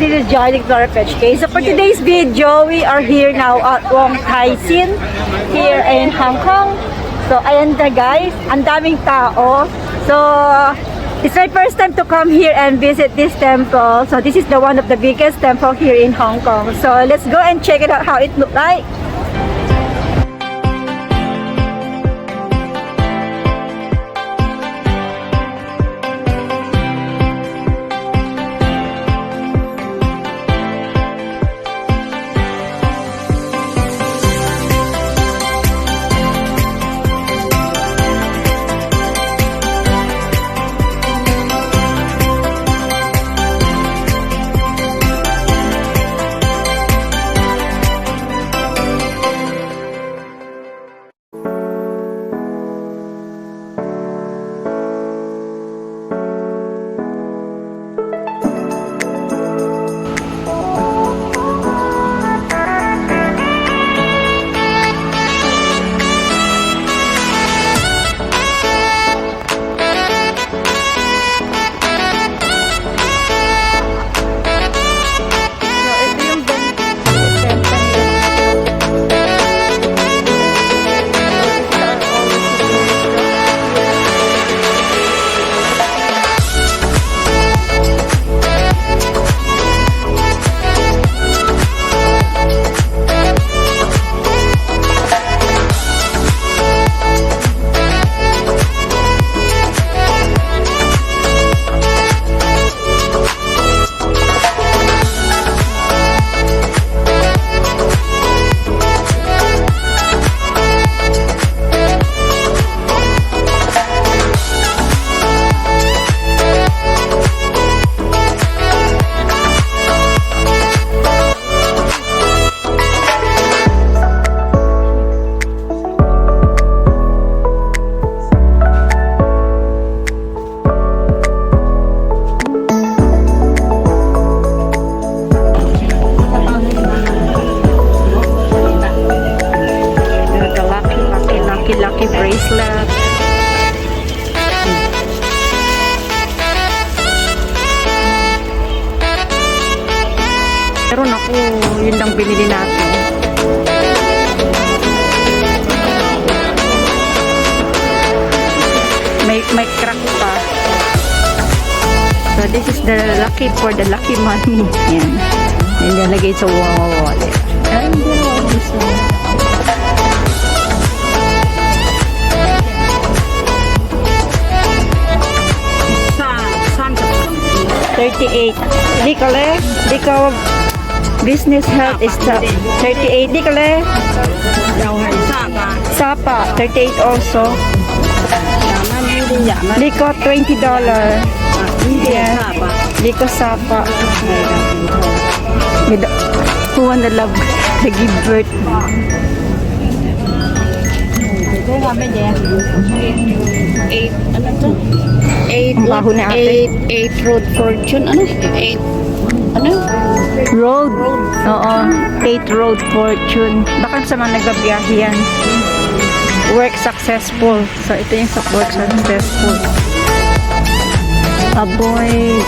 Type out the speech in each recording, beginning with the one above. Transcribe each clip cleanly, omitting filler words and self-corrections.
this is JOYCE the Explorer Hk. So for today's video, we are here now at Wong Tai Sin here in Hong Kong. So ayan na guys, ang daming tao. So it's my first time to come here and visit this temple. So this is the one of the biggest temple here in Hong Kong. So let's go and check it out how it looks like. Lucky bracelet. Pero naku, yun lang binili natin. May crack pa. So this is the lucky for the lucky money. Yan. Nilalagay sa wallet. And this one. 38. Di kale, di ka business health is 38. Di kale. Sapa 38 also. Di ko $20. Yeah. Di ko sapa. Who wanna love the give birth? Eight road fortune. Ano? Road. Oo. 8 road fortune. Baka sa mga nagbabiyahe yan. Work successful. So ito yung sa work successful. Avoid.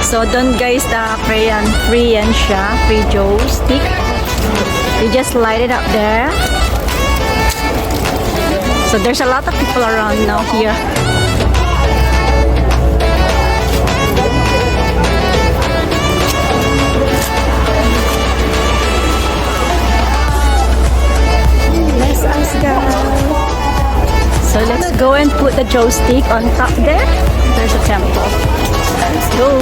So, doon guys, free yan siya. Free joystick. You just light it up there. So there's a lot of people around now here. Bless us, guys. So let's go and put the joystick on top there. There's a temple. Let's go.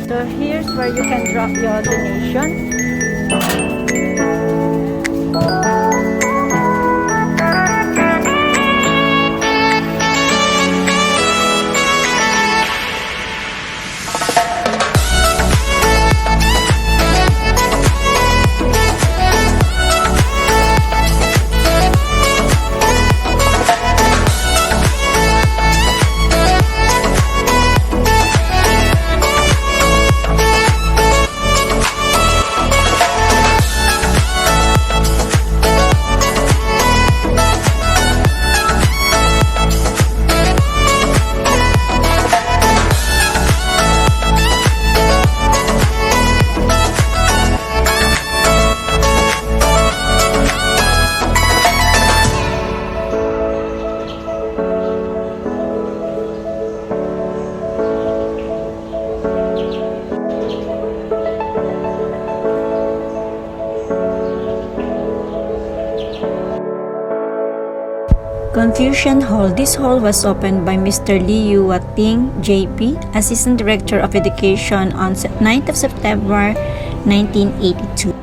So here's where you can drop your donation. Confucian Hall. This hall was opened by Mr. Liu Wating, JP, Assistant Director of Education on 9th of September 1982.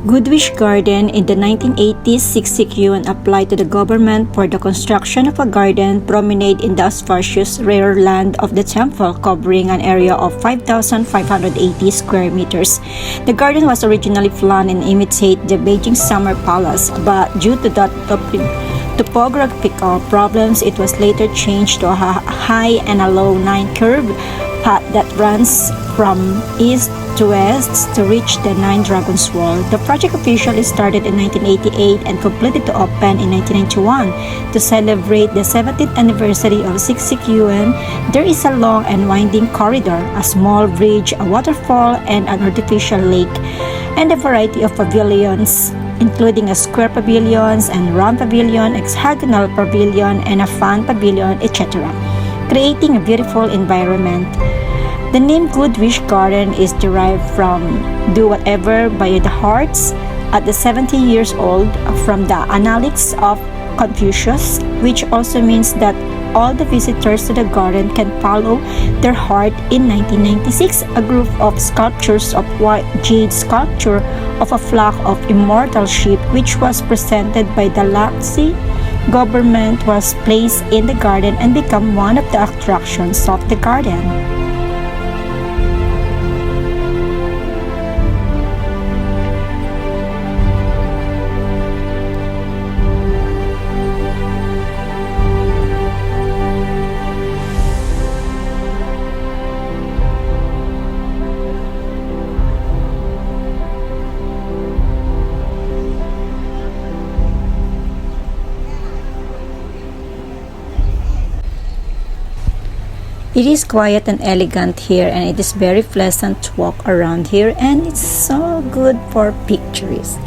Goodwish Garden. In the 1980s, Siksik Yuan applied to the government for the construction of a garden promenade in the auspicious rear land of the temple, covering an area of 5,580 square meters. The garden was originally planned and imitate the Beijing Summer Palace, but due to the topographical problems, it was later changed to a high and a low 9-curve path that runs from east to west to reach the Nine Dragons Wall. The project officially started in 1988 and completed to open in 1991. To celebrate the 70th anniversary of Siksik Yuan, there is a long and winding corridor, a small bridge, a waterfall, and an artificial lake, and a variety of pavilions, including a square pavilions and round pavilion, hexagonal pavilion, and a fan pavilion, etc., creating a beautiful environment. The name Goodwish Garden is derived from "do whatever by the hearts" at the 70 years old, from the Analects of Confucius, which also means that all the visitors to the garden can follow their heart. In 1996, a group of sculptures of white jade sculpture of a flock of immortal sheep, which was presented by the Laxi government, was placed in the garden and become one of the attractions of the garden. It is quiet and elegant here, and it is very pleasant to walk around here, and it's so good for pictures.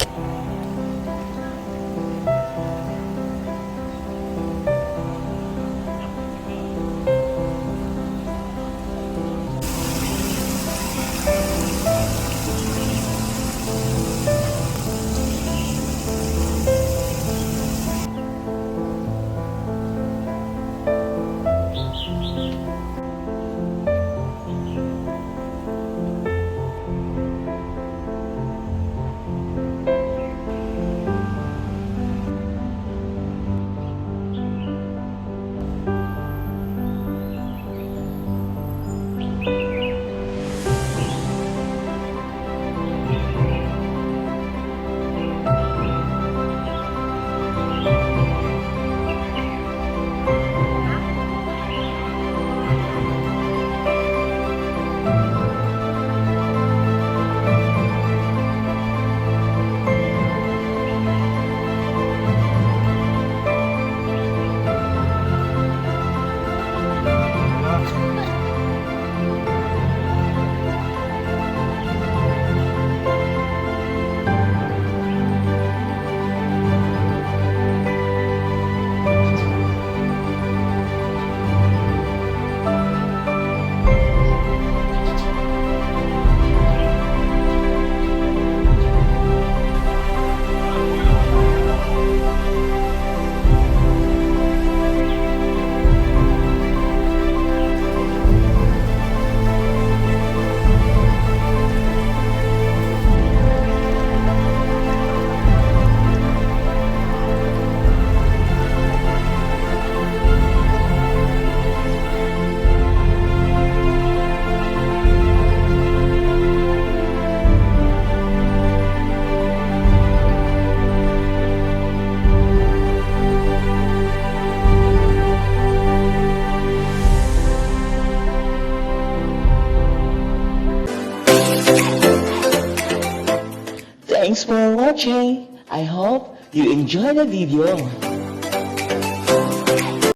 Thanks for watching. I hope you enjoy the video.